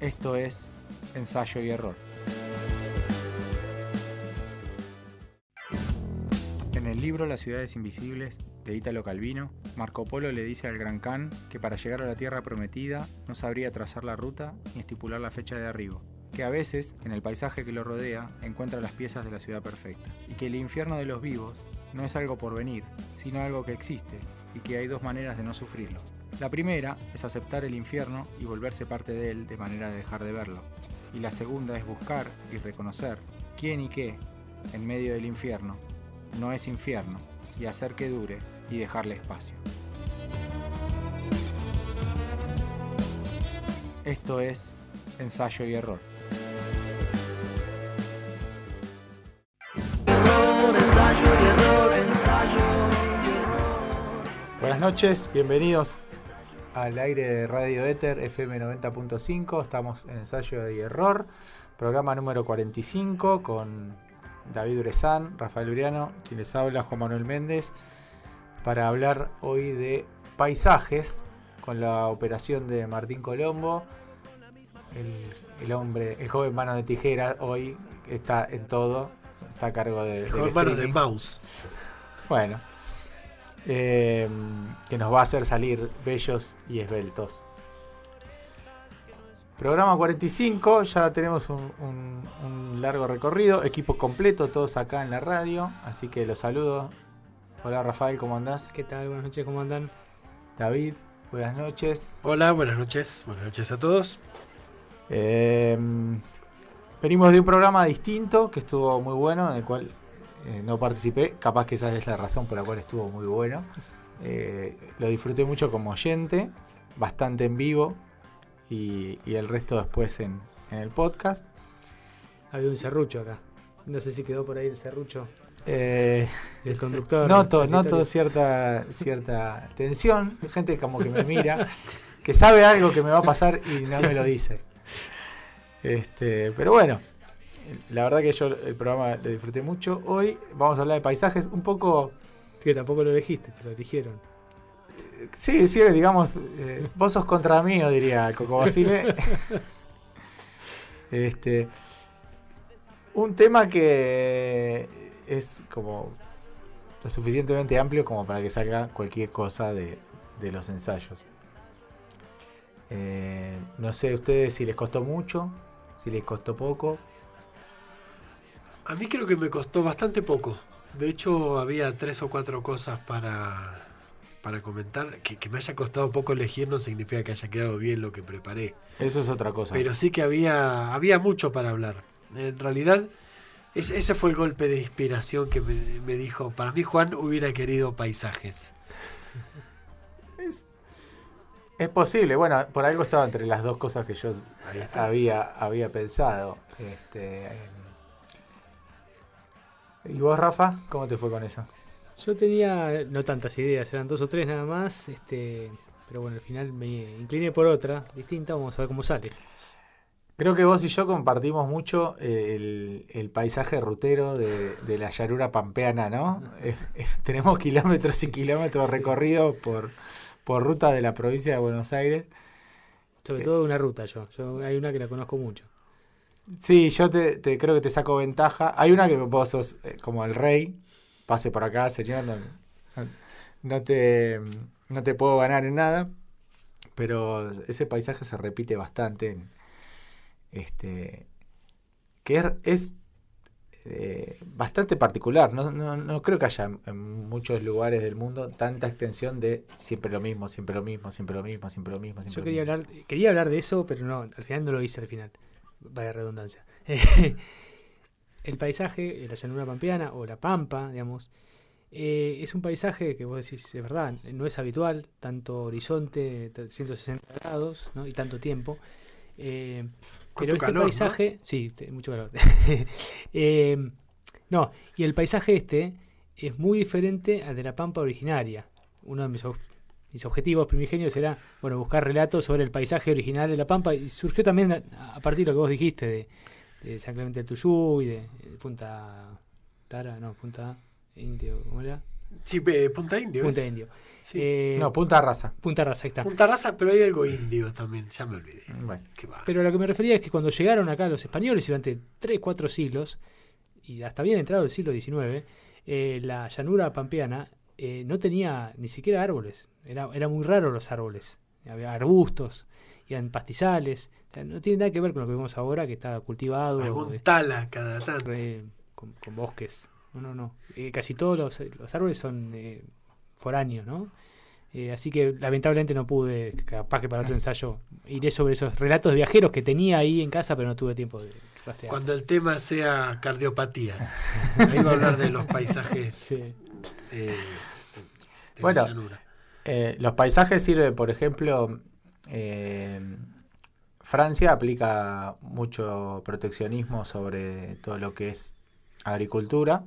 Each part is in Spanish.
Esto es Ensayo y Error. En el libro Las ciudades invisibles, de Italo Calvino, Marco Polo le dice al Gran Khan que para llegar a la tierra prometida no sabría trazar la ruta ni estipular la fecha de arribo, que a veces, en el paisaje que lo rodea, encuentra las piezas de la ciudad perfecta, y que el infierno de los vivos no es algo por venir, sino algo que existe, y que hay dos maneras de no sufrirlo. La primera es aceptar el infierno y volverse parte de él de manera de dejar de verlo, y la segunda es buscar y reconocer quién y qué, en medio del infierno, no es infierno, y hacer que dure y dejarle espacio. Esto es Ensayo y Error. Buenas noches, bienvenidos al aire de Radio Éter FM 90.5. Estamos en Ensayo y Error, programa número 45 con David Urezán, Rafael Uriano, quien les habla, Juan Manuel Méndez, para hablar hoy de paisajes con la operación de Martín Colombo. El joven mano de tijera hoy está en todo, está a cargo del joven mano de mouse. Bueno, que nos va a hacer salir bellos y esbeltos. Programa 45, ya tenemos un largo recorrido, equipo completo, todos acá en la radio, así que los saludo. Hola Rafael, ¿cómo andás? ¿Qué tal? Buenas noches, ¿cómo andan? David, buenas noches. Hola, buenas noches a todos. Venimos de un programa distinto que estuvo muy bueno, en el cual no participé, capaz que esa es la razón por la cual estuvo muy bueno. Lo disfruté mucho como oyente, bastante en vivo. Y el resto después en el podcast. Había un serrucho acá. No sé si quedó por ahí el serrucho del conductor. Noto cierta tensión. Gente como que me mira, que sabe algo que me va a pasar y no me lo dice. Pero bueno, la verdad que yo el programa lo disfruté mucho. Hoy vamos a hablar de paisajes un poco... Que tampoco lo elegiste, te lo eligieron. Sí, digamos, vos sos contra mí, diría Coco Basile. Un tema que es como lo suficientemente amplio como para que salga cualquier cosa de los ensayos. No sé ustedes si les costó mucho, si les costó poco. A mí creo que me costó bastante poco. De hecho, había 3 o 4 cosas para comentar. Que me haya costado poco elegir no significa que haya quedado bien lo que preparé. Eso es otra cosa. Pero sí que había mucho para hablar. En realidad, ese fue el golpe de inspiración que me dijo. Para mí, Juan hubiera querido paisajes. Es posible. Bueno, por algo estaba entre las dos cosas que yo había pensado. ¿Y vos, Rafa? ¿Cómo te fue con eso? Yo tenía no tantas ideas, eran 2 o 3 nada más, pero bueno, al final me incliné por otra distinta, vamos a ver cómo sale. Creo que vos y yo compartimos mucho el paisaje rutero de la llanura pampeana, ¿no? Tenemos kilómetros y kilómetros recorridos por ruta de la provincia de Buenos Aires. Sobre todo una ruta yo hay una que la conozco mucho. Sí, yo te creo que te saco ventaja. Hay una que vos sos como el rey. Pase por acá, señor, no te puedo ganar en nada, pero ese paisaje se repite bastante, que es bastante particular. No creo que haya en muchos lugares del mundo tanta extensión de siempre lo mismo. Yo quería hablar de eso, pero no, al final no lo hice al final, vaya redundancia. El paisaje, la llanura pampeana o la pampa, digamos, es un paisaje que vos decís, es verdad, no es habitual, tanto horizonte, 160 grados, ¿no? Y tanto tiempo. Pero este calor, paisaje, ¿no? Sí, mucho calor. No, y el paisaje es muy diferente al de la pampa originaria. Uno de mis objetivos primigenios era, buscar relatos sobre el paisaje original de la pampa, y surgió también a partir de lo que vos dijiste de San Clemente del Tuyú y de Punta Indio, ¿cómo era? Sí, Punta Indio. Punta Indio. Sí. No, Punta Rasa. Punta Rasa, ahí está. Punta Rasa, pero hay algo indio también, ya me olvidé. Bueno. Pero a lo que me refería es que cuando llegaron acá los españoles durante 3-4 siglos, y hasta bien entrado el siglo XIX, la llanura pampeana no tenía ni siquiera árboles. Era muy raro los árboles. Había arbustos, eran pastizales. O sea, no tiene nada que ver con lo que vemos ahora, que está cultivado. Algún tala cada tanto. Con bosques. No. Casi todos los árboles son foráneos, ¿no? Así que lamentablemente no pude, capaz que para otro ensayo, iré sobre esos relatos de viajeros que tenía ahí en casa, pero no tuve tiempo de rastrear. Cuando el tema sea cardiopatías, ahí va a hablar de los paisajes. Sí. Bueno, los paisajes sirven, por ejemplo, Francia aplica mucho proteccionismo sobre todo lo que es agricultura,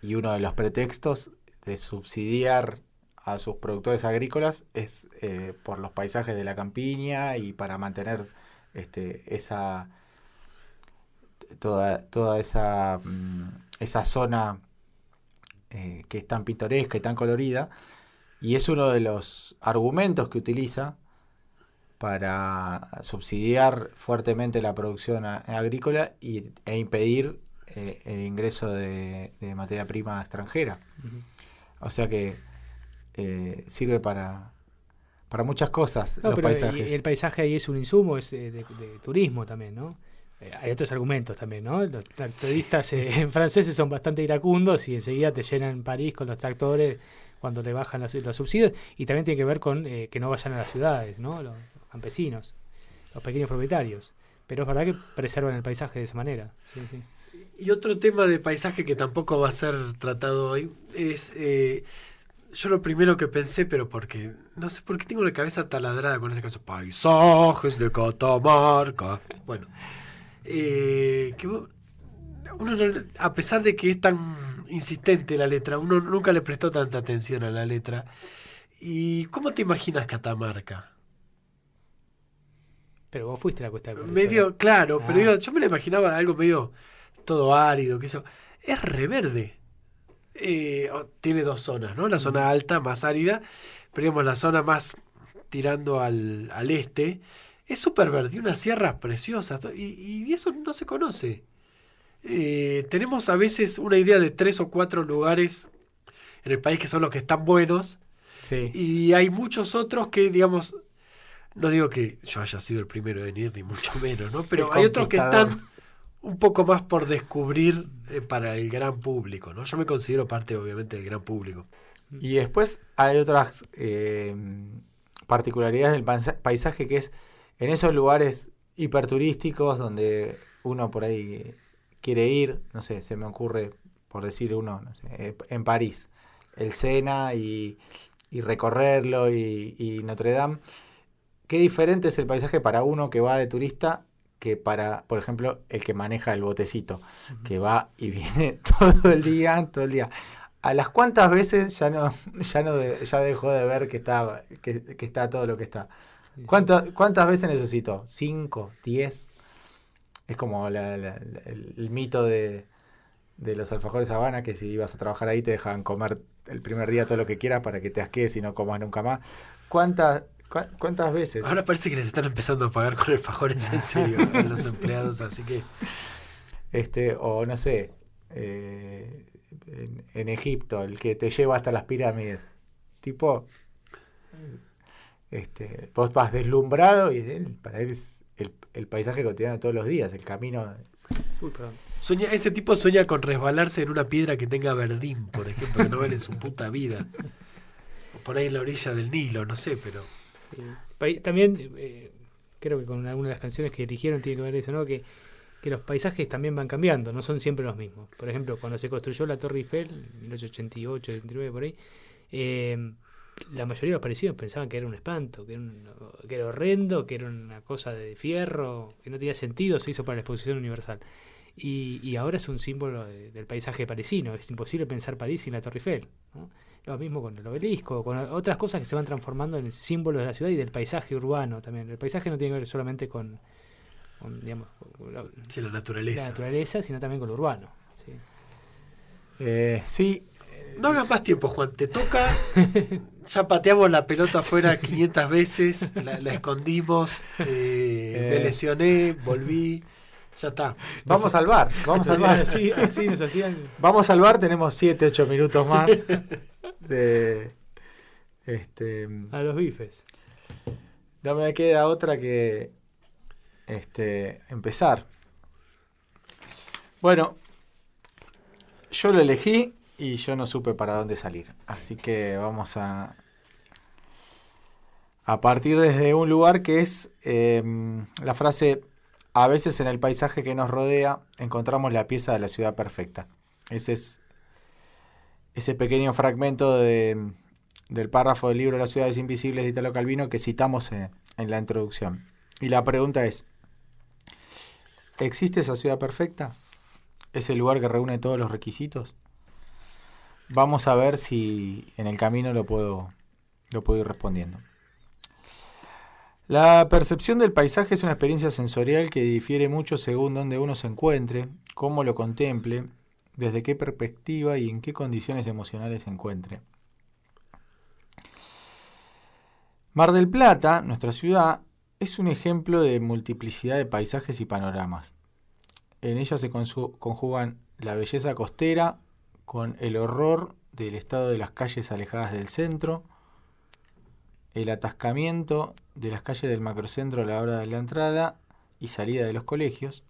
y uno de los pretextos de subsidiar a sus productores agrícolas es por los paisajes de la campiña y para mantener toda esa zona que es tan pintoresca y tan colorida, y es uno de los argumentos que utiliza para subsidiar fuertemente la producción agrícola e impedir el ingreso de materia prima extranjera. Uh-huh. O sea que sirve para muchas cosas los paisajes. Y el paisaje ahí es un insumo, es de turismo también, ¿no? Hay otros argumentos también, ¿no? Los tractoristas franceses son bastante iracundos y enseguida te llenan París con los tractores cuando le bajan los subsidios, y también tiene que ver con que no vayan a las ciudades, ¿no? Los campesinos, los pequeños propietarios. Pero es verdad que preservan el paisaje de esa manera. Sí, sí. Y otro tema de paisaje que tampoco va a ser tratado hoy es... yo lo primero que pensé, pero porque no sé por qué tengo la cabeza taladrada con ese caso, paisajes de Catamarca. Bueno, que uno a pesar de que es tan insistente la letra, uno nunca le prestó tanta atención a la letra. ¿Y cómo te imaginas Catamarca? Pero vos fuiste a la Cuesta de Cordillera. Medio, claro, pero digo, yo me lo imaginaba algo medio todo árido, que eso. Es reverde. Tiene dos zonas, ¿no? La zona alta, más árida, pero digamos la zona más tirando al este, es súper verde, unas sierras preciosas, y eso no se conoce. Tenemos a veces una idea de 3 o 4 lugares en el país que son los que están buenos, sí. Y hay muchos otros que, digamos, no digo que yo haya sido el primero en ir, ni mucho menos, ¿no? Pero hay otros que están un poco más por descubrir para el gran público, ¿no? Yo me considero parte, obviamente, del gran público. Y después hay otras particularidades del paisaje, que es en esos lugares hiperturísticos donde uno por ahí quiere ir, no sé, se me ocurre, por decir uno, no sé, en París, el Sena y recorrerlo y Notre Dame. Qué diferente es el paisaje para uno que va de turista que para, por ejemplo, el que maneja el botecito, uh-huh, que va y viene todo el día. ¿A las cuántas veces ya dejó de ver que está todo lo que está? ¿Cuántas veces necesitó? ¿5? ¿10? Es como el mito de los alfajores Habana, que si ibas a trabajar ahí te dejaban comer el primer día todo lo que quieras para que te asquees y no comas nunca más. ¿Cuántas veces? Ahora parece que les están empezando a pagar con alfajores en serio a los empleados, así que... o no sé, en Egipto, el que te lleva hasta las pirámides. Tipo, vos vas deslumbrado y para él es el paisaje cotidiano de todos los días, el camino... Uy, perdón. Ese tipo sueña con resbalarse en una piedra que tenga verdín, por ejemplo, que no ven en su puta vida. O por ahí en la orilla del Nilo, no sé, pero... Sí. También creo que con algunas de las canciones que eligieron tiene que ver eso, ¿no? Que los paisajes también van cambiando, no son siempre los mismos. Por ejemplo, cuando se construyó la Torre Eiffel, en 1888, 89, por ahí, la mayoría de los parisinos pensaban que era un espanto, que era horrendo, que era una cosa de fierro, que no tenía sentido, se hizo para la Exposición Universal. Y ahora es un símbolo del paisaje parisino. Es imposible pensar París sin la Torre Eiffel, ¿no? Lo mismo con el obelisco, con otras cosas que se van transformando en símbolos de la ciudad y del paisaje urbano también. El paisaje no tiene que ver solamente con digamos, la naturaleza. La naturaleza, sino también con lo urbano. Sí. Sí, No hagas más tiempo, Juan. Te toca. Ya pateamos la pelota afuera 500 veces. La escondimos. Me lesioné. Volví. Ya está. Vamos al bar. Vamos al bar. Así nos hacían. Vamos al bar. Tenemos 7, 8 minutos más de a los bifes. No me queda otra que empezar. Bueno, yo lo elegí y yo no supe para dónde salir. Así que vamos a partir desde un lugar que es la frase: a veces en el paisaje que nos rodea encontramos la pieza de la ciudad perfecta. Ese es ese pequeño fragmento del párrafo del libro Las ciudades invisibles de Italo Calvino que citamos en la introducción. Y la pregunta es: ¿existe esa ciudad perfecta? ¿Ese lugar que reúne todos los requisitos? Vamos a ver si en el camino lo puedo ir respondiendo. La percepción del paisaje es una experiencia sensorial que difiere mucho según dónde uno se encuentre, cómo lo contemple, desde qué perspectiva y en qué condiciones emocionales se encuentre. Mar del Plata, nuestra ciudad, es un ejemplo de multiplicidad de paisajes y panoramas. En ella se conjugan la belleza costera con el horror del estado de las calles alejadas del centro, el atascamiento de las calles del macrocentro a la hora de la entrada y salida de los colegios,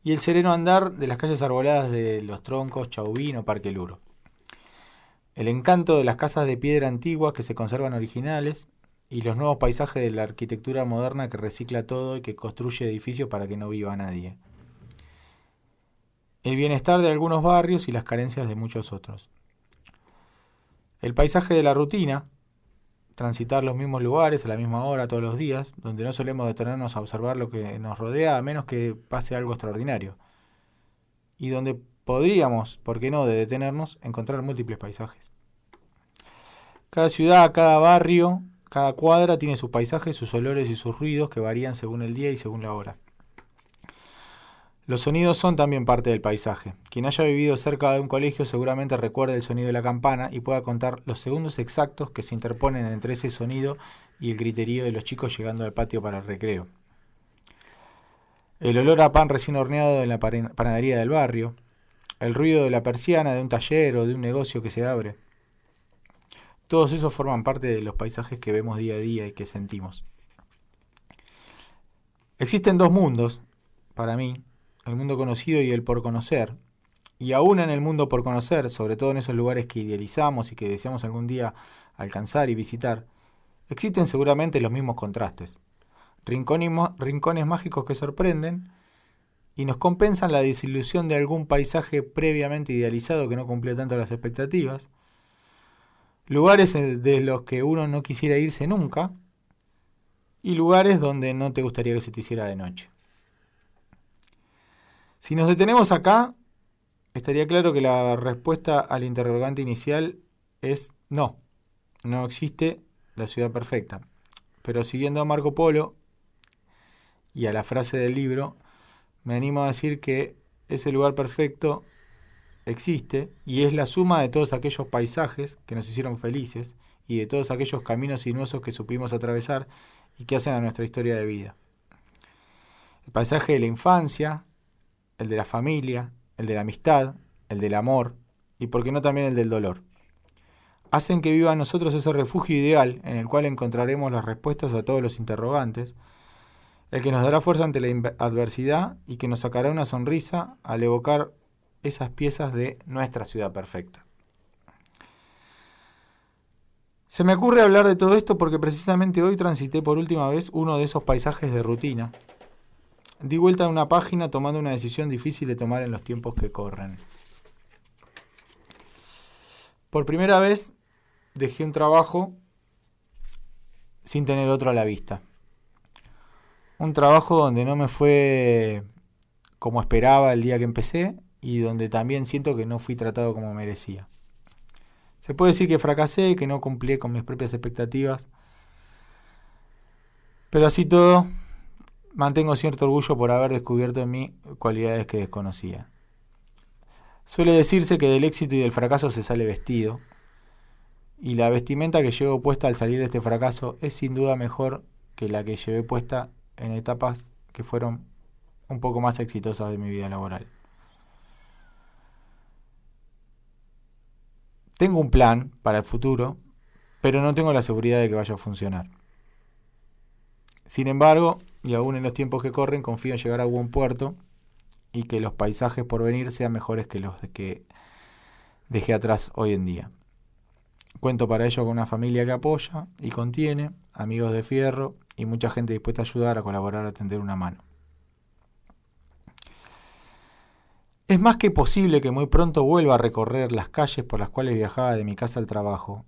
y el sereno andar de las calles arboladas de Los Troncos, Chauvin o Parque Luro. El encanto de las casas de piedra antiguas que se conservan originales y los nuevos paisajes de la arquitectura moderna que recicla todo y que construye edificios para que no viva nadie. El bienestar de algunos barrios y las carencias de muchos otros. El paisaje de la rutina, transitar los mismos lugares a la misma hora todos los días, donde no solemos detenernos a observar lo que nos rodea a menos que pase algo extraordinario. Y donde podríamos, por qué no, de detenernos, encontrar múltiples paisajes. Cada ciudad, cada barrio, cada cuadra tiene sus paisajes, sus olores y sus ruidos que varían según el día y según la hora. Los sonidos son también parte del paisaje. Quien haya vivido cerca de un colegio seguramente recuerda el sonido de la campana y pueda contar los segundos exactos que se interponen entre ese sonido y el griterío de los chicos llegando al patio para el recreo. El olor a pan recién horneado en la panadería del barrio, el ruido de la persiana de un taller o de un negocio que se abre. Todos esos forman parte de los paisajes que vemos día a día y que sentimos. Existen dos mundos, para mí, el mundo conocido y el por conocer. Y aún en el mundo por conocer, sobre todo en esos lugares que idealizamos y que deseamos algún día alcanzar y visitar, existen seguramente los mismos contrastes. Rincones mágicos que sorprenden y nos compensan la desilusión de algún paisaje previamente idealizado que no cumplió tanto las expectativas. Lugares de los que uno no quisiera irse nunca y lugares donde no te gustaría que se te hiciera de noche. Si nos detenemos acá, estaría claro que la respuesta al interrogante inicial es no. No existe la ciudad perfecta. Pero siguiendo a Marco Polo y a la frase del libro, me animo a decir que ese lugar perfecto existe y es la suma de todos aquellos paisajes que nos hicieron felices y de todos aquellos caminos sinuosos que supimos atravesar y que hacen a nuestra historia de vida. El paisaje de la infancia, el de la familia, el de la amistad, el del amor y por qué no también el del dolor. Hacen que viva en nosotros ese refugio ideal en el cual encontraremos las respuestas a todos los interrogantes, el que nos dará fuerza ante la adversidad y que nos sacará una sonrisa al evocar esas piezas de nuestra ciudad perfecta. Se me ocurre hablar de todo esto porque precisamente hoy transité por última vez uno de esos paisajes de rutina. Di vuelta a una página tomando una decisión difícil de tomar en los tiempos que corren. Por primera vez dejé un trabajo sin tener otro a la vista. Un trabajo donde no me fue como esperaba el día que empecé y donde también siento que no fui tratado como merecía. Se puede decir que fracasé, que no cumplí con mis propias expectativas, pero así todo mantengo cierto orgullo por haber descubierto en mí cualidades que desconocía. Suele decirse que del éxito y del fracaso se sale vestido, y la vestimenta que llevo puesta al salir de este fracaso es sin duda mejor que la que llevé puesta en etapas que fueron un poco más exitosas de mi vida laboral. Tengo un plan para el futuro, pero no tengo la seguridad de que vaya a funcionar. Sin embargo, y aún en los tiempos que corren, confío en llegar a buen puerto y que los paisajes por venir sean mejores que los que dejé atrás hoy en día. Cuento para ello con una familia que apoya y contiene, amigos de fierro y mucha gente dispuesta a ayudar, a colaborar, a tender una mano. Es más que posible que muy pronto vuelva a recorrer las calles por las cuales viajaba de mi casa al trabajo,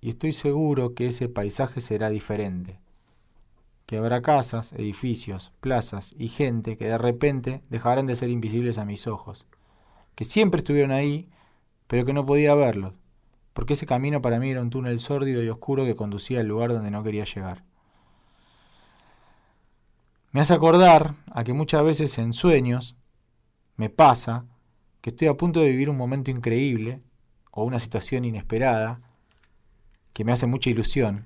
y estoy seguro que ese paisaje será diferente, que habrá casas, edificios, plazas y gente que de repente dejarán de ser invisibles a mis ojos, que siempre estuvieron ahí, pero que no podía verlos, porque ese camino para mí era un túnel sórdido y oscuro que conducía al lugar donde no quería llegar. Me hace acordar a que muchas veces en sueños me pasa que estoy a punto de vivir un momento increíble o una situación inesperada que me hace mucha ilusión,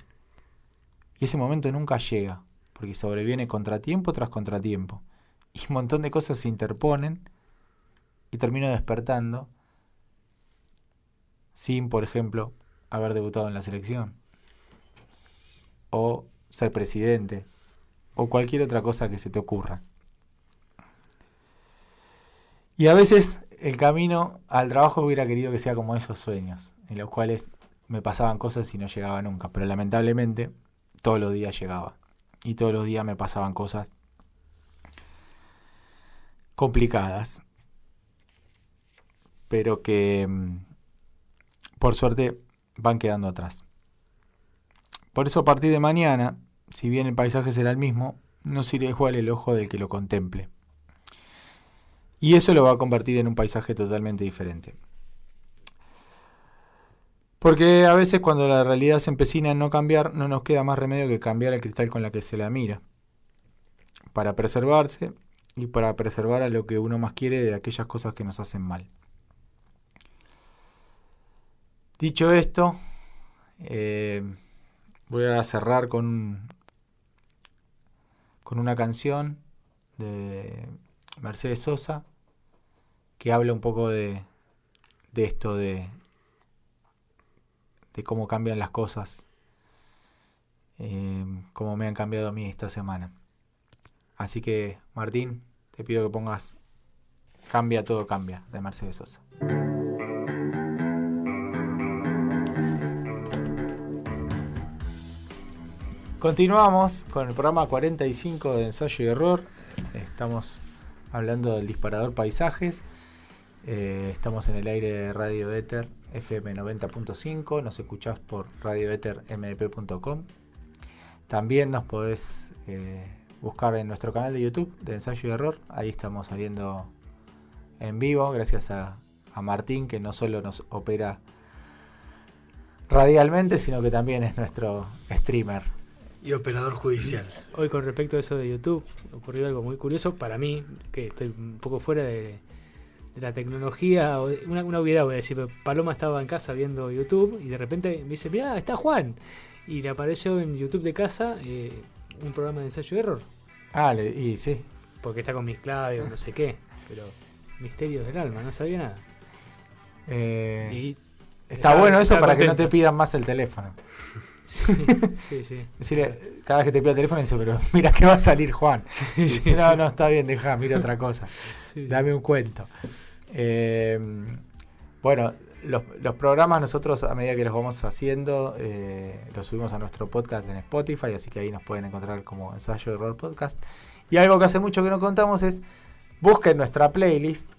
y ese momento nunca llega, porque sobreviene contratiempo tras contratiempo, y un montón de cosas se interponen y termino despertando sin, por ejemplo, haber debutado en la selección, o ser presidente, o cualquier otra cosa que se te ocurra. Y a veces el camino al trabajo hubiera querido que sea como esos sueños, en los cuales me pasaban cosas y no llegaba nunca, pero lamentablemente todos los días llegaba, y todos los días me pasaban cosas complicadas, pero que por suerte van quedando atrás. Por eso a partir de mañana, si bien el paisaje será el mismo, no será igual el ojo del que lo contemple. Y eso lo va a convertir en un paisaje totalmente diferente. Porque a veces cuando la realidad se empecina en no cambiar, no nos queda más remedio que cambiar el cristal con la que se la mira, para preservarse y para preservar a lo que uno más quiere de aquellas cosas que nos hacen mal. Dicho esto, voy a cerrar con una canción de Mercedes Sosa que habla un poco de esto de cómo cambian las cosas, cómo me han cambiado a mí esta semana. Así que, Martín, te pido que pongas Cambia, todo cambia, de Mercedes Sosa. Continuamos con el programa 45 de Ensayo y Error. Estamos hablando del disparador paisajes. Estamos en el aire de Radio Éter FM 90.5. Nos escuchás por radioetermp.com. También nos podés buscar en nuestro canal de YouTube de Ensayo y Error. Ahí estamos saliendo en vivo, gracias a Martín, que no solo nos opera radialmente, sino que también es nuestro streamer y operador judicial. Hoy, con respecto a eso de YouTube, ocurrió algo muy curioso para mí, que estoy un poco fuera de la tecnología. Una obviedad voy a decir, pero Paloma estaba en casa viendo YouTube y de repente me dice, mirá, está Juan, y le apareció en YouTube de casa un programa de Ensayo y Error. Y sí, porque está con mis claves o no sé qué, pero misterios del alma, no sabía nada. Y está bueno eso para contento. Que no te pidan más el teléfono. Sí. Decirle, cada vez que te pida el teléfono, dice, pero mira que va a salir Juan. Y dice, no, está bien, deja, mira otra cosa. Dame un cuento. Bueno, los programas nosotros, a medida que los vamos haciendo, los subimos a nuestro podcast en Spotify, así que ahí nos pueden encontrar como Ensayo de Error Podcast. Y algo que hace mucho que no contamos es, busquen nuestra playlist,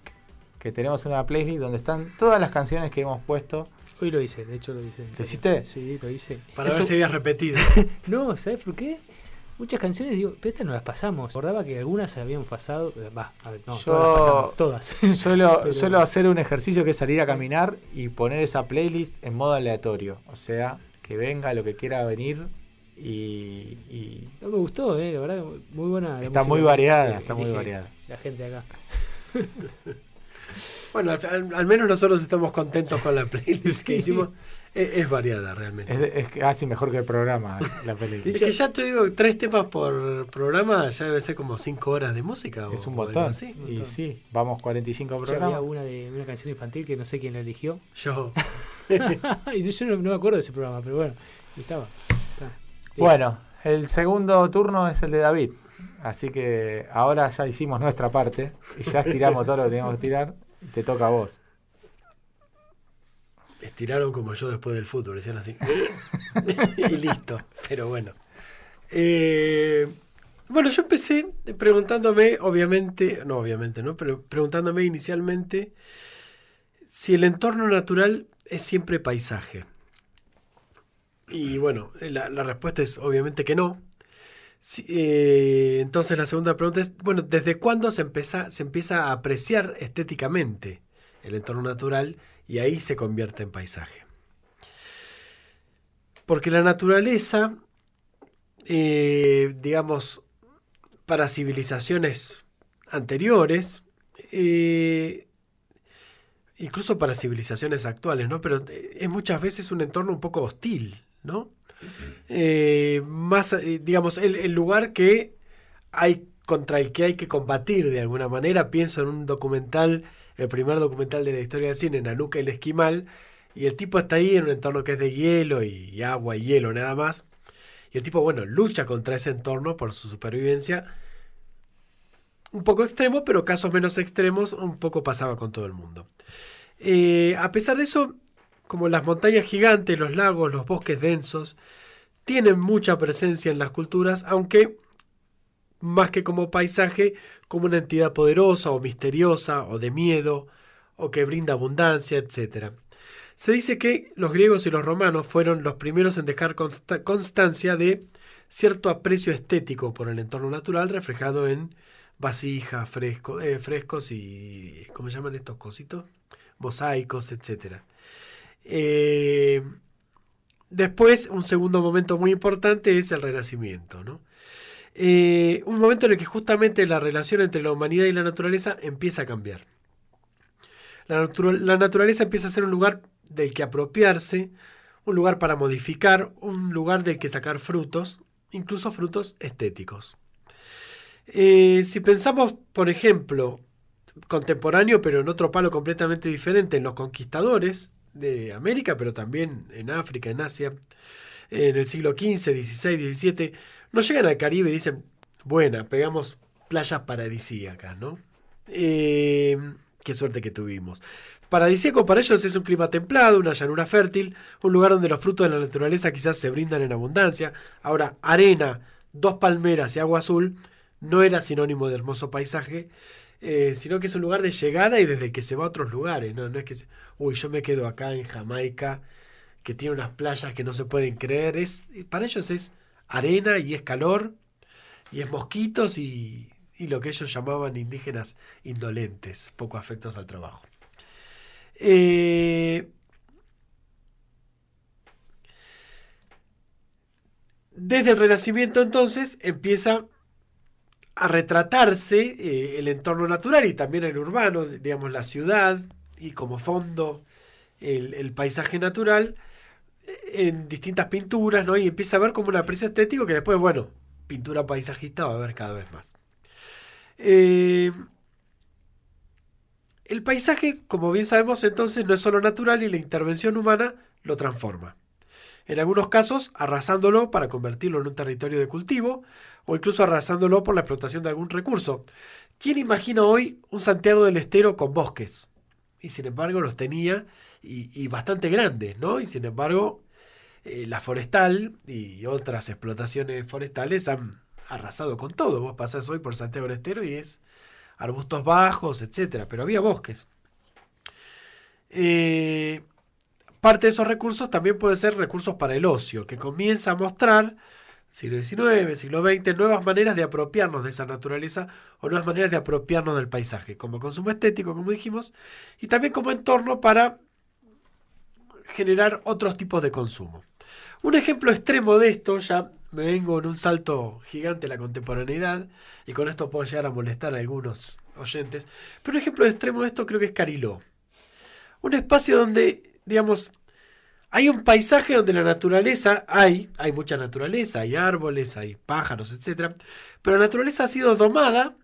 que tenemos una playlist donde están todas las canciones que hemos puesto. Hoy lo hice, de hecho lo hice. ¿Lo hiciste? Sí, lo hice. Para ver si habías repetido. No, ¿sabes por qué? Muchas canciones, digo, pero estas no las pasamos. Recordaba que algunas se habían pasado. Todas. Suelo hacer un ejercicio que es salir a caminar y poner esa playlist en modo aleatorio. O sea, que venga lo que quiera venir y... No, me gustó, la verdad, muy buena. Está muy variada, está muy variada. La gente acá. Bueno, al menos nosotros estamos contentos con la playlist que hicimos. Es variada realmente. Es casi mejor que el programa, la playlist. Es que ya te digo, 3 temas por programa, ya debe ser como 5 horas de música. Es un montón. Así. Y sí, vamos 45 Yo programas. había una de una canción infantil que no sé quién la eligió. Yo. Y yo no me acuerdo de ese programa, pero bueno, estaba. Bueno, el segundo turno es el de David. Así que ahora ya hicimos nuestra parte y ya estiramos todo lo que teníamos que tirar y te toca a vos. Estiraron como yo después del fútbol, decían así. Y listo, pero bueno. Bueno, yo empecé preguntándome, pero preguntándome inicialmente si el entorno natural es siempre paisaje. Y bueno, la respuesta es obviamente que no. Entonces la segunda pregunta es, bueno, ¿desde cuándo se empieza a apreciar estéticamente el entorno natural y ahí se convierte en paisaje? Porque la naturaleza, digamos, para civilizaciones anteriores, incluso para civilizaciones actuales, ¿no? Pero es muchas veces un entorno un poco hostil, ¿no? Digamos, el lugar contra el que hay que combatir de alguna manera. Pienso en un documental, el primer documental de la historia del cine, Nanuka el esquimal, y el tipo está ahí en un entorno que es de hielo y agua y hielo nada más, y el tipo, bueno, lucha contra ese entorno por su supervivencia, un poco extremo, pero casos menos extremos, un poco pasaba con todo el mundo. A pesar de eso, como las montañas gigantes, los lagos, los bosques densos, tienen mucha presencia en las culturas, aunque más que como paisaje, como una entidad poderosa o misteriosa o de miedo o que brinda abundancia, etc. Se dice que los griegos y los romanos fueron los primeros en dejar constancia de cierto aprecio estético por el entorno natural reflejado en vasijas, frescos y ¿cómo se llaman estos cositos? Mosaicos, etc. Después, un segundo momento muy importante es el Renacimiento, ¿no? Un momento en el que justamente la relación entre la humanidad y la naturaleza empieza a cambiar. La naturaleza empieza a ser un lugar del que apropiarse, un lugar para modificar, un lugar del que sacar frutos, incluso frutos estéticos. Si pensamos, por ejemplo, contemporáneo, pero en otro palo completamente diferente, en los conquistadores de América, pero también en África, en Asia, en el siglo XV, XVI, XVII, no llegan al Caribe y dicen, bueno, pegamos playas paradisíacas, ¿no? Qué suerte que tuvimos. Paradisíaco para ellos es un clima templado, una llanura fértil, un lugar donde los frutos de la naturaleza quizás se brindan en abundancia. Ahora, arena, 2 palmeras y agua azul no era sinónimo de hermoso paisaje, sino que es un lugar de llegada y desde el que se va a otros lugares. No es que yo me quedo acá en Jamaica, que tiene unas playas que no se pueden creer. Para ellos es arena y es calor y es mosquitos y lo que ellos llamaban indígenas indolentes, poco afectos al trabajo. Desde el Renacimiento entonces empieza a retratarse el entorno natural y también el urbano, digamos la ciudad y como fondo el paisaje natural en distintas pinturas, ¿no? Y empieza a ver como un aprecio estético que después, bueno, pintura paisajista va a haber cada vez más. El paisaje, como bien sabemos entonces, no es solo natural y la intervención humana lo transforma. En algunos casos, arrasándolo para convertirlo en un territorio de cultivo o incluso arrasándolo por la explotación de algún recurso. ¿Quién imagina hoy un Santiago del Estero con bosques? Y sin embargo los tenía y bastante grandes, ¿no? Y sin embargo la forestal y otras explotaciones forestales han arrasado con todo. Vos pasás hoy por Santiago del Estero y es arbustos bajos, etcétera, pero había bosques. Parte de esos recursos también pueden ser recursos para el ocio, que comienza a mostrar, siglo XIX, siglo XX, nuevas maneras de apropiarnos de esa naturaleza o nuevas maneras de apropiarnos del paisaje, como consumo estético, como dijimos, y también como entorno para generar otros tipos de consumo. Un ejemplo extremo de esto, ya me vengo en un salto gigante a la contemporaneidad, y con esto puedo llegar a molestar a algunos oyentes. Pero un ejemplo extremo de esto creo que es Cariló. Un espacio donde, digamos, hay un paisaje donde la naturaleza, hay mucha naturaleza, hay árboles, hay pájaros, etc. Pero la naturaleza ha sido domada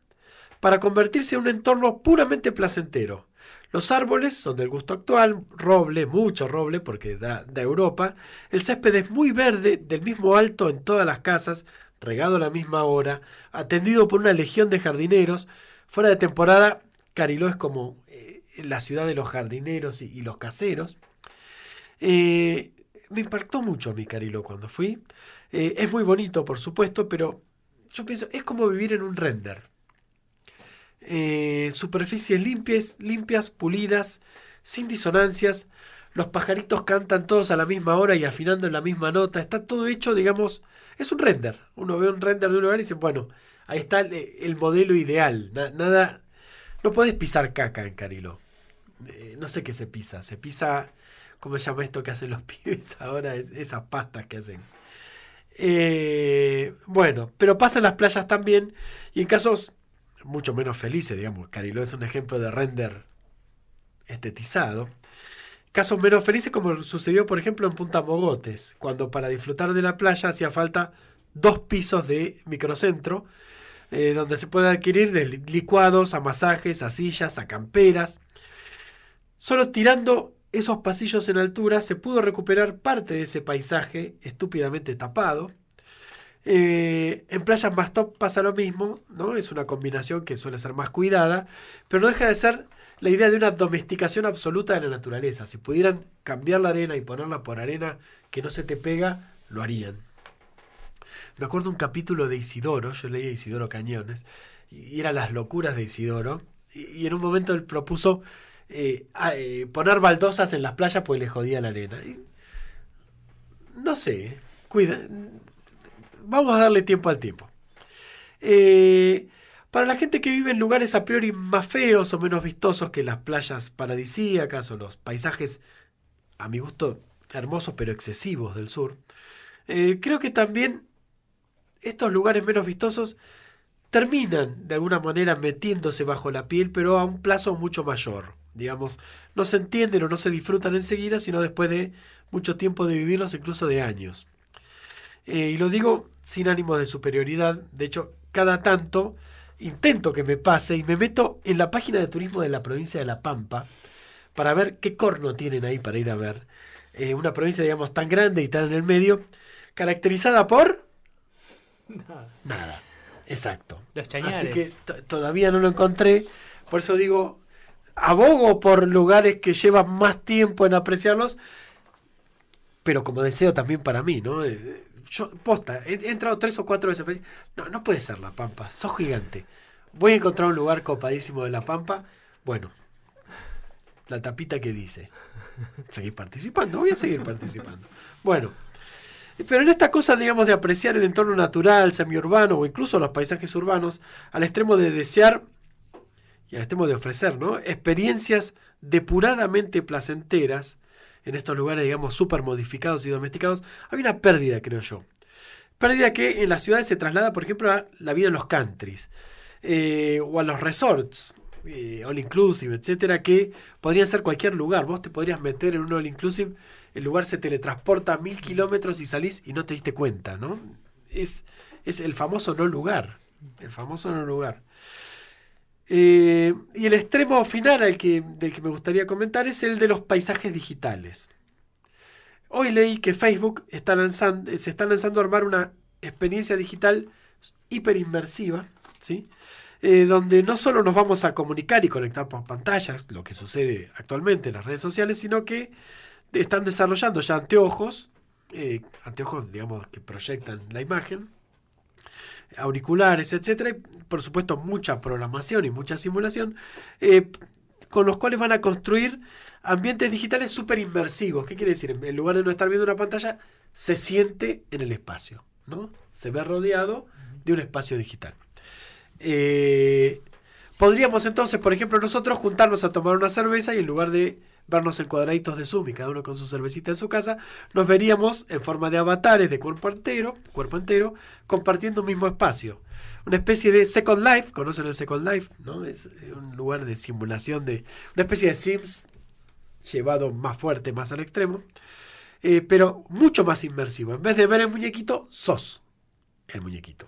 para convertirse en un entorno puramente placentero. Los árboles son del gusto actual, roble, mucho roble, porque da Europa. El césped es muy verde, del mismo alto en todas las casas, regado a la misma hora, atendido por una legión de jardineros. Fuera de temporada, Cariló es como la ciudad de los jardineros y los caseros. Me impactó mucho a mí Cariló cuando fui. Es muy bonito, por supuesto, pero yo pienso, es como vivir en un render. Superficies limpias, pulidas, sin disonancias. Los pajaritos cantan todos a la misma hora y afinando en la misma nota. Está todo hecho, digamos, es un render. Uno ve un render de un lugar y dice, bueno, ahí está el modelo ideal. Nada, no podés pisar caca en Cariló. No sé qué se pisa, ¿cómo se llama esto que hacen los pibes ahora? Esas pastas que hacen. Bueno, pero pasan las playas también, y en casos mucho menos felices, digamos. Cariló es un ejemplo de render estetizado. Casos menos felices como sucedió, por ejemplo, en Punta Mogotes, cuando para disfrutar de la playa hacía falta 2 pisos de microcentro, donde se puede adquirir de licuados, a masajes, a sillas, a camperas. Solo tirando esos pasillos en altura se pudo recuperar parte de ese paisaje estúpidamente tapado. En playas más top pasa lo mismo, ¿no? Es una combinación que suele ser más cuidada, pero no deja de ser la idea de una domesticación absoluta de la naturaleza. Si pudieran cambiar la arena y ponerla por arena que no se te pega, lo harían. Me acuerdo un capítulo de Isidoro, yo leía Isidoro Cañones, y eran las locuras de Isidoro, y en un momento él propuso poner baldosas en las playas porque le jodía la arena. No sé, vamos a darle tiempo al tiempo. Para la gente que vive en lugares a priori más feos o menos vistosos que las playas paradisíacas o los paisajes, a mi gusto, hermosos pero excesivos del sur, creo que también estos lugares menos vistosos terminan de alguna manera metiéndose bajo la piel, pero a un plazo mucho mayor. Digamos, no se entienden o no se disfrutan enseguida, sino después de mucho tiempo de vivirlos, incluso de años. Y lo digo sin ánimo de superioridad. De hecho, cada tanto intento que me pase y me meto en la página de turismo de la provincia de La Pampa para ver qué corno tienen ahí para ir a ver. Una provincia, digamos, tan grande y tan en el medio, caracterizada por... Nada. Exacto. Los chañares. Así que todavía no lo encontré. Por eso digo, abogo por lugares que llevan más tiempo en apreciarlos, pero como deseo también para mí, ¿no? Yo, posta, he entrado 3 o 4 veces. No puede ser La Pampa, sos gigante. Voy a encontrar un lugar copadísimo de La Pampa. Bueno, la tapita que dice. Seguir participando, voy a seguir participando. Bueno, pero en esta cosa, digamos, de apreciar el entorno natural, semiurbano o incluso los paisajes urbanos, al extremo de desear y al extremo de ofrecer, ¿no?, experiencias depuradamente placenteras en estos lugares, digamos, súper modificados y domesticados, hay una pérdida, creo yo. Pérdida que en las ciudades se traslada, por ejemplo, a la vida en los countries o a los resorts, all inclusive, etcétera, que podrían ser cualquier lugar. Vos te podrías meter en un all inclusive, el lugar se teletransporta a 1000 kilómetros y salís y no te diste cuenta, ¿no? Es el famoso no lugar. El famoso no lugar. Y el extremo final del que me gustaría comentar es el de los paisajes digitales. Hoy leí que Facebook se está lanzando a armar una experiencia digital hiperinmersiva, ¿sí? Donde no solo nos vamos a comunicar y conectar por pantallas, lo que sucede actualmente en las redes sociales, sino que están desarrollando ya anteojos, digamos, que proyectan la imagen, auriculares, etcétera, y por supuesto mucha programación y mucha simulación, con los cuales van a construir ambientes digitales súper inmersivos. ¿Qué quiere decir? En lugar de no estar viendo una pantalla, se siente en el espacio, ¿no? Se ve rodeado de un espacio digital. Podríamos entonces, por ejemplo, nosotros juntarnos a tomar una cerveza y en lugar de vernos en cuadraditos de Zoom y cada uno con su cervecita en su casa, nos veríamos en forma de avatares de cuerpo entero, compartiendo un mismo espacio. Una especie de Second Life, ¿conocen el Second Life? ¿No? Es un lugar de simulación de una especie de Sims llevado más fuerte, más al extremo, pero mucho más inmersivo. En vez de ver el muñequito, sos el muñequito.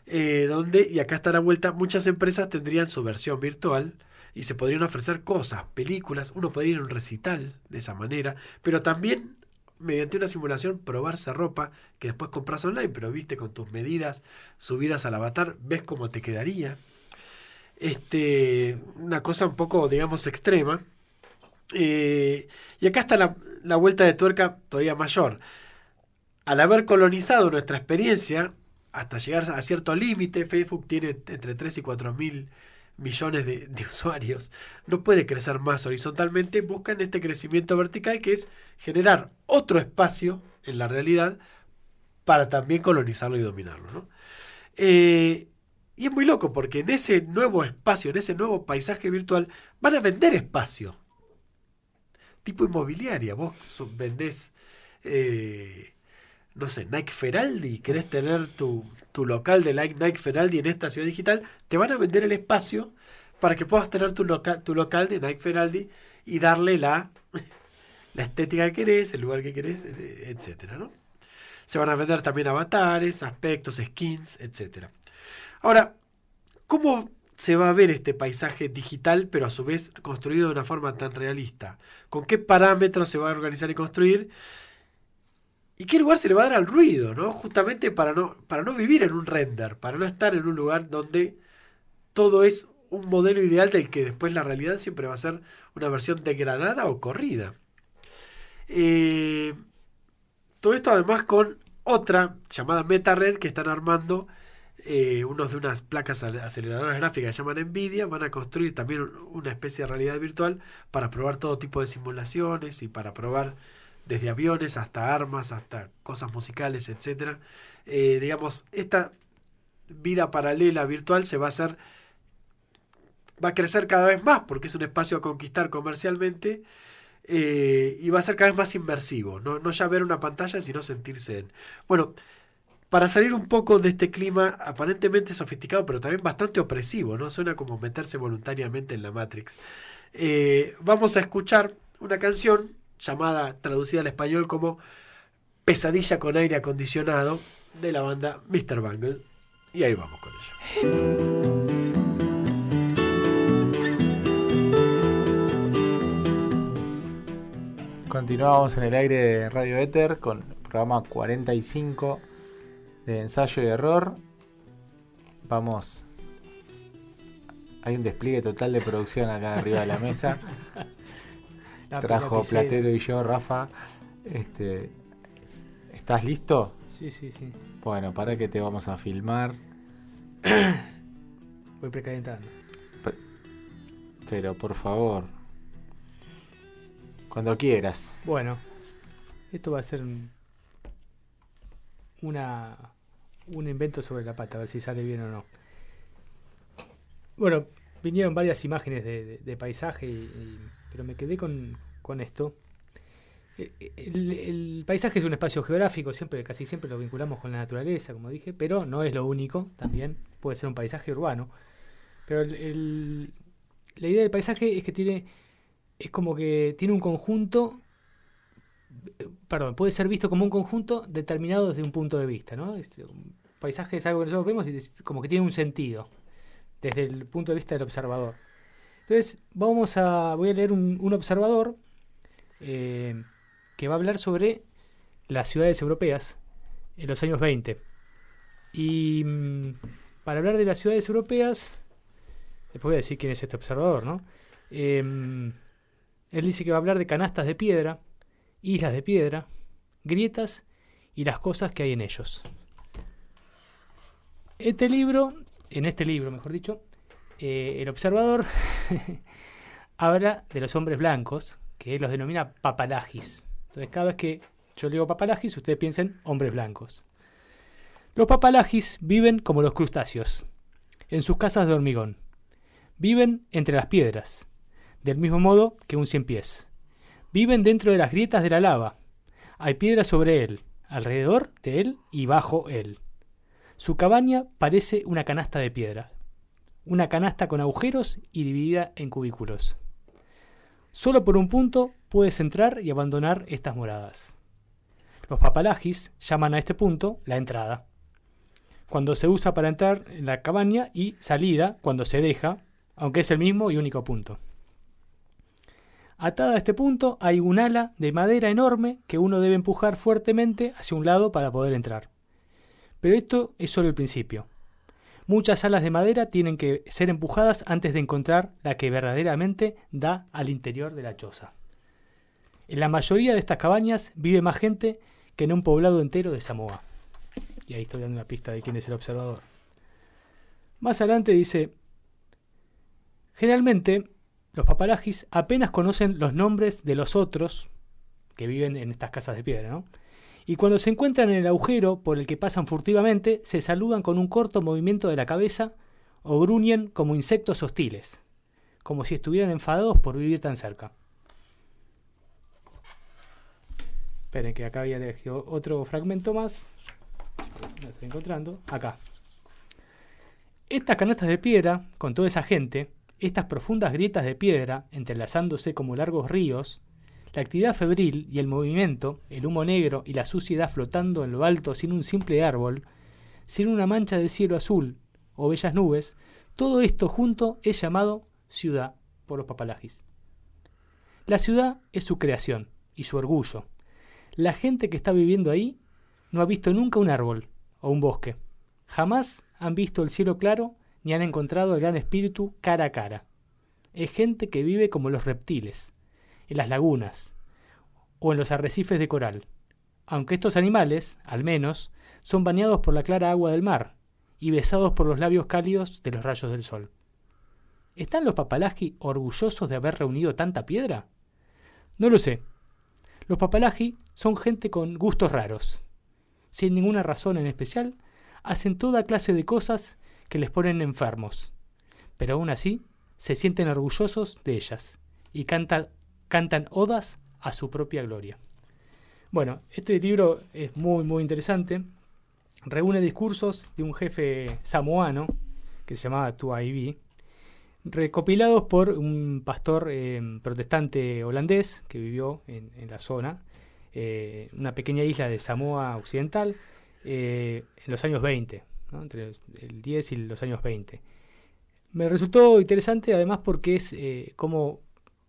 Y acá está la vuelta, muchas empresas tendrían su versión virtual y se podrían ofrecer cosas, películas, uno podría ir a un recital de esa manera, pero también mediante una simulación probarse ropa que después compras online, pero viste con tus medidas subidas al avatar, ves cómo te quedaría. Una cosa un poco, digamos, extrema. Y acá está la vuelta de tuerca todavía mayor. Al haber colonizado nuestra experiencia hasta llegar a cierto límite, Facebook tiene entre 3 y 4 mil millones de usuarios, no puede crecer más horizontalmente, buscan este crecimiento vertical que es generar otro espacio en la realidad para también colonizarlo y dominarlo, ¿no? Y es muy loco porque en ese nuevo espacio, en ese nuevo paisaje virtual, van a vender espacio tipo inmobiliaria. Vos vendés no sé, Nike Feraldi, querés tener tu local de Nike Feraldi en esta ciudad digital, te van a vender el espacio para que puedas tener tu local de Nike Feraldi y darle la estética que querés, el lugar que querés, etcétera, ¿no? Se van a vender también avatares, aspectos, skins, etcétera. Ahora, ¿cómo se va a ver este paisaje digital, pero a su vez construido de una forma tan realista? ¿Con qué parámetros se va a organizar y construir? ¿Y qué lugar se le va a dar al ruido, ¿no? Justamente para no vivir en un render, para no estar en un lugar donde todo es un modelo ideal del que después la realidad siempre va a ser una versión degradada o corrida. Todo esto además con otra llamada MetaRed que están armando unos de unas placas aceleradoras gráficas que llaman Nvidia. Van a construir también una especie de realidad virtual para probar todo tipo de simulaciones y para probar desde aviones hasta armas, hasta cosas musicales, etcétera. Digamos, esta vida paralela virtual va a crecer cada vez más porque es un espacio a conquistar comercialmente, y va a ser cada vez más inmersivo. No ya ver una pantalla, sino sentirse en... Bueno, para salir un poco de este clima aparentemente sofisticado, pero también bastante opresivo, ¿no? Suena como meterse voluntariamente en la Matrix. Vamos a escuchar una canción llamada, traducida al español como Pesadilla con aire acondicionado, de la banda Mr. Bungle. Y ahí vamos con ella. Continuamos en el aire de Radio Éter con el programa 45 de ensayo y error. Vamos. Hay un despliegue total de producción acá arriba de la mesa. Trajo Platero y yo, Rafa. ¿Estás listo? Sí. Bueno, para que te vamos a filmar. Voy precalentando. Pero por favor. Cuando quieras. Bueno, esto va a ser un invento sobre la pata, a ver si sale bien o no. Bueno, vinieron varias imágenes de paisaje, pero me quedé con esto. El paisaje es un espacio geográfico, casi siempre lo vinculamos con la naturaleza, como dije, pero no es lo único, también puede ser un paisaje urbano. Pero la idea del paisaje es que es como que tiene un conjunto, puede ser visto como un conjunto determinado desde un punto de vista, ¿no? Un paisaje es algo que nosotros vemos y como que tiene un sentido desde el punto de vista del observador. Entonces voy a leer un observador que va a hablar sobre las ciudades europeas en los años 20. Y para hablar de las ciudades europeas, después voy a decir quién es este observador, ¿no? Él dice que va a hablar de canastas de piedra, islas de piedra, grietas y las cosas que hay en ellos. En este libro, mejor dicho, el observador habla de los hombres blancos, que él los denomina papalagis. Entonces, cada vez que yo le digo papalagis, ustedes piensen hombres blancos. Los papalagis viven como los crustáceos, en sus casas de hormigón. Viven entre las piedras. del mismo modo que un ciempiés. Viven dentro de las grietas de la lava. Hay piedras sobre él, alrededor de él y bajo él. Su cabaña parece una canasta de piedra. Una canasta con agujeros y dividida en cubículos. Solo por un punto puedes entrar y abandonar estas moradas. Los papalajis llaman a este punto la entrada, cuando se usa para entrar en la cabaña, y salida cuando se deja, aunque es el mismo y único punto. Atada a este punto hay un ala de madera enorme que uno debe empujar fuertemente hacia un lado para poder entrar. Pero esto es solo el principio. Muchas alas de madera tienen que ser empujadas antes de encontrar la que verdaderamente da al interior de la choza. En la mayoría de estas cabañas vive más gente que en un poblado entero de Samoa. Y ahí estoy dando una pista de quién es el observador. Más adelante dice: generalmente los papalajis apenas conocen los nombres de los otros que viven en estas casas de piedra, ¿no? Y cuando se encuentran en el agujero por el que pasan furtivamente, se saludan con un corto movimiento de la cabeza o gruñen como insectos hostiles, como si estuvieran enfadados por vivir tan cerca. Esperen, que acá había elegido otro fragmento más. Lo estoy encontrando. Acá. Estas canastas de piedra, con toda esa gente, estas profundas grietas de piedra entrelazándose como largos ríos, la actividad febril y el movimiento, el humo negro y la suciedad flotando en lo alto sin un simple árbol, sin una mancha de cielo azul o bellas nubes, todo esto junto es llamado ciudad por los papalajis. La ciudad es su creación y su orgullo. La gente que está viviendo ahí no ha visto nunca un árbol o un bosque. Jamás han visto el cielo claro ni han encontrado el gran espíritu cara a cara. Es gente que vive como los reptiles, en las lagunas o en los arrecifes de coral, aunque estos animales, al menos, son bañados por la clara agua del mar y besados por los labios cálidos de los rayos del sol. ¿Están los papalajis orgullosos de haber reunido tanta piedra? No lo sé. Los papalajis son gente con gustos raros. Sin ninguna razón en especial, hacen toda clase de cosas que les ponen enfermos, pero aún así se sienten orgullosos de ellas y cantan odas a su propia gloria. Bueno, este libro es muy muy interesante. Reúne discursos de un jefe samoano que se llamaba Tuaibi, recopilados por un pastor protestante holandés que vivió en la zona, una pequeña isla de Samoa Occidental, en los años 20, ¿no? Entre el 10 y los años 20. Me resultó interesante además porque es como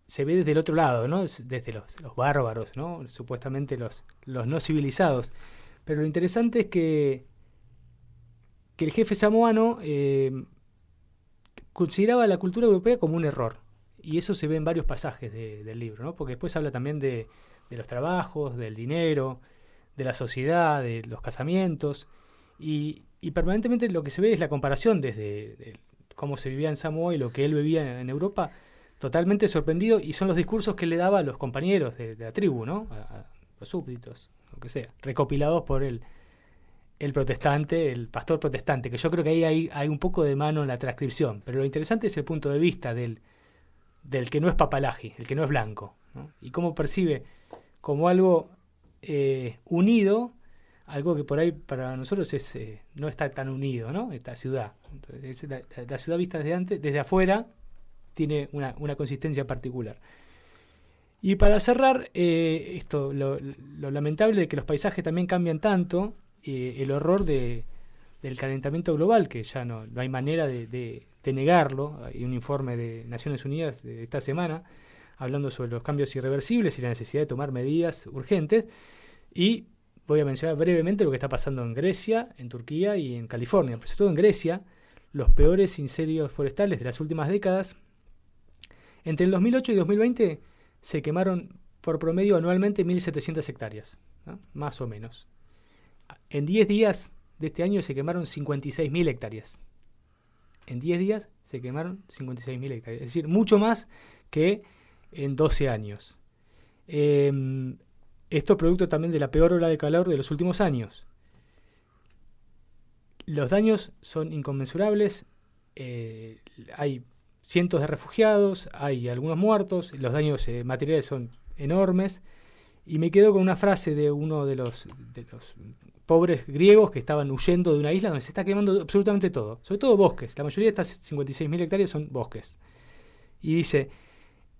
se ve desde el otro lado, ¿no? Desde los bárbaros, ¿no? Supuestamente los no civilizados. Pero lo interesante es que el jefe samoano consideraba la cultura europea como un error. Y eso se ve en varios pasajes del libro, ¿no? Porque después habla también de los trabajos, del dinero, de la sociedad, de los casamientos. Y permanentemente lo que se ve es la comparación desde cómo se vivía en Samoa y lo que él vivía en Europa, totalmente sorprendido, y son los discursos que él le daba a los compañeros de la tribu, ¿no? A los súbditos, lo que sea, recopilados por el protestante, el pastor protestante, que yo creo que ahí hay un poco de mano en la transcripción, pero lo interesante es el punto de vista del que no es papalaji, el que no es blanco, ¿no? Y cómo percibe como algo unido, algo que por ahí para nosotros no está tan unido, ¿no? Esta ciudad. Entonces, la ciudad vista desde afuera tiene una consistencia particular. Y para cerrar, lo lamentable de que los paisajes también cambian tanto, el horror del calentamiento global, que ya no hay manera de negarlo. Hay un informe de Naciones Unidas de esta semana hablando sobre los cambios irreversibles y la necesidad de tomar medidas urgentes. Y voy a mencionar brevemente lo que está pasando en Grecia, en Turquía y en California. Pero sobre todo en Grecia, los peores incendios forestales de las últimas décadas. Entre el 2008 y 2020 se quemaron por promedio anualmente 1.700 hectáreas, ¿no? Más o menos. En 10 días de este año se quemaron 56.000 hectáreas. En 10 días se quemaron 56.000 hectáreas. Es decir, mucho más que en 12 años. Esto producto también de la peor ola de calor de los últimos años. Los daños son inconmensurables. Hay cientos de refugiados, hay algunos muertos, los daños materiales son enormes, y me quedo con una frase de uno de los pobres griegos que estaban huyendo de una isla donde se está quemando absolutamente todo, sobre todo bosques, la mayoría de estas 56.000 hectáreas son bosques, y dice: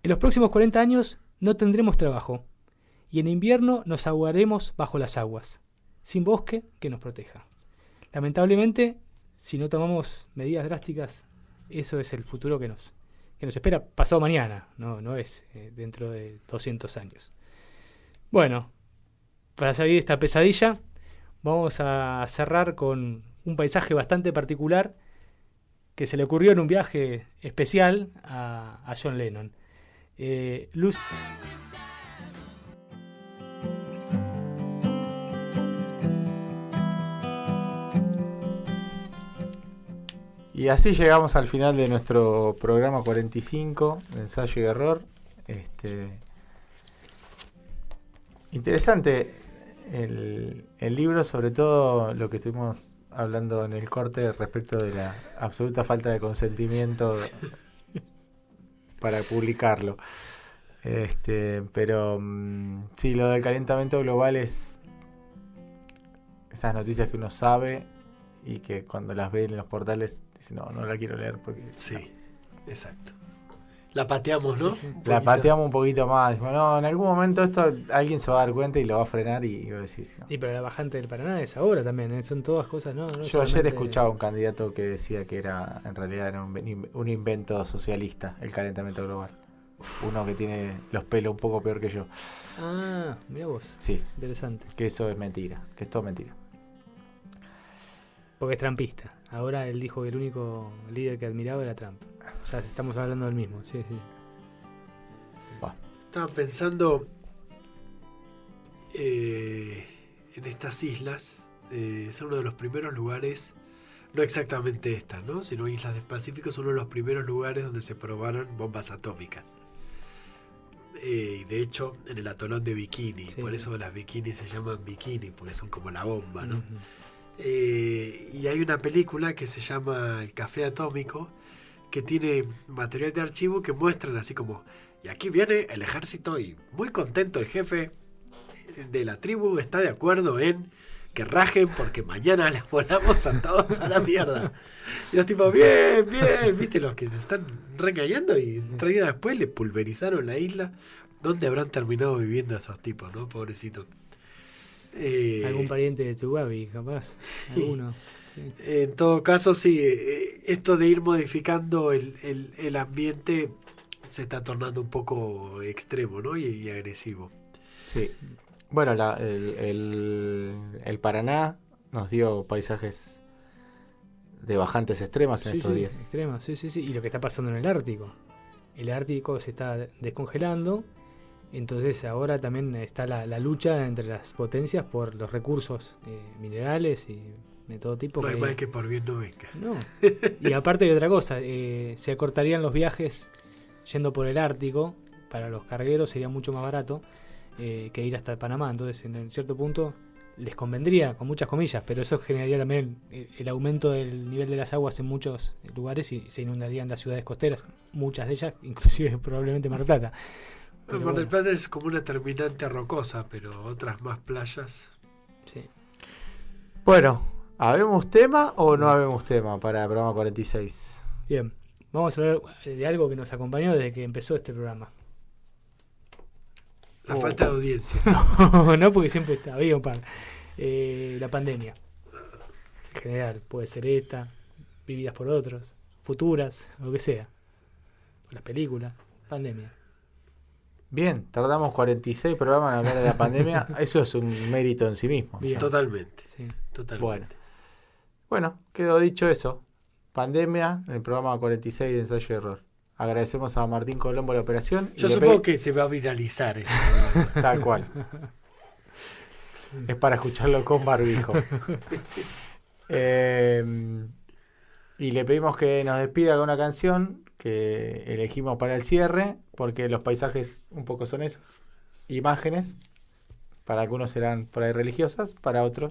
en los próximos 40 años no tendremos trabajo, y en invierno nos ahogaremos bajo las aguas, sin bosque que nos proteja. Lamentablemente, si no tomamos medidas drásticas, eso es el futuro que nos espera pasado mañana, no es dentro de 200 años. Bueno, para salir de esta pesadilla, vamos a cerrar con un paisaje bastante particular que se le ocurrió en un viaje especial a John Lennon. Luz. Y así llegamos al final de nuestro programa 45 de Ensayo y Error. Interesante el libro, sobre todo lo que estuvimos hablando en el corte respecto de la absoluta falta de consentimiento para publicarlo. Pero sí, lo del calentamiento global es esas noticias que uno sabe y que cuando las ve en los portales dice no la quiero leer porque sí, exacto. La pateamos, ¿no? La pateamos un poquito más. Dijimos, no, en algún momento esto alguien se va a dar cuenta y lo va a frenar y vos decís, no. Y pero la bajante del Paraná es ahora también, son todas cosas, ¿no? Yo solamente... ayer escuchaba un candidato que decía que en realidad era un invento socialista, el calentamiento global. Uno que tiene los pelos un poco peor que yo. Ah, mira vos. Sí. Interesante. Que eso es mentira, que es todo mentira. Porque es trumpista. Ahora él dijo que el único líder que admiraba era Trump. O sea, estamos hablando del mismo, sí. Estaba pensando en estas islas. Son uno de los primeros lugares, no exactamente estas, ¿no? Sino islas del Pacífico, son uno de los primeros lugares donde se probaron bombas atómicas. Y de hecho, en el atolón de Bikini. Sí, por eso las bikinis se llaman bikini, porque son como la bomba, ¿no? Uh-huh. Y hay una película que se llama El Café Atómico, que tiene material de archivo que muestran así como, y aquí viene el ejército y muy contento el jefe de la tribu está de acuerdo en que rajen porque mañana les volamos a todos a la mierda. Y los tipos, bien, viste, los que se están recañando y 3 días después le pulverizaron la isla. ¿Dónde habrán terminado viviendo esos tipos, no? Pobrecitos. Algún pariente de Tsugabi, capaz. Sí. Alguno. Sí. En todo caso, sí, esto de ir modificando el ambiente se está tornando un poco extremo, ¿no? Y agresivo. Sí. Bueno, el Paraná nos dio paisajes de bajantes extremas en estos días. Extremas, sí. Y lo que está pasando en el Ártico. El Ártico se está descongelando. Entonces ahora también está la lucha entre las potencias por los recursos minerales y de todo tipo. No hay mal que por bien no venga. No. Y aparte de otra cosa, se acortarían los viajes yendo por el Ártico. Para los cargueros sería mucho más barato que ir hasta Panamá. Entonces en cierto punto les convendría, con muchas comillas, pero eso generaría también el aumento del nivel de las aguas en muchos lugares y se inundarían las ciudades costeras, muchas de ellas, inclusive probablemente Mar del Plata. Mar del Plata es como una terminante rocosa, pero otras más playas. Sí. Bueno, ¿habemos tema o no habemos tema para el programa 46? Bien, vamos a hablar de algo que nos acompañó desde que empezó este programa. La falta de audiencia. No, porque siempre había un par. La pandemia. En general, puede ser esta, vividas por otros, futuras, lo que sea. Las películas, pandemia. Bien, tardamos 46 programas en hablar de la pandemia. Eso es un mérito en sí mismo. Totalmente. Sí. Totalmente. Bueno, quedó dicho eso. Pandemia, en el programa 46 de Ensayo y Error. Agradecemos a Martín Colombo la operación. Yo supongo que se va a viralizar ese programa. Tal cual. Sí. Es para escucharlo con barbijo. Y le pedimos que nos despida con una canción que elegimos para el cierre, porque los paisajes un poco son esos. Imágenes, para algunos serán por ahí religiosas, para otros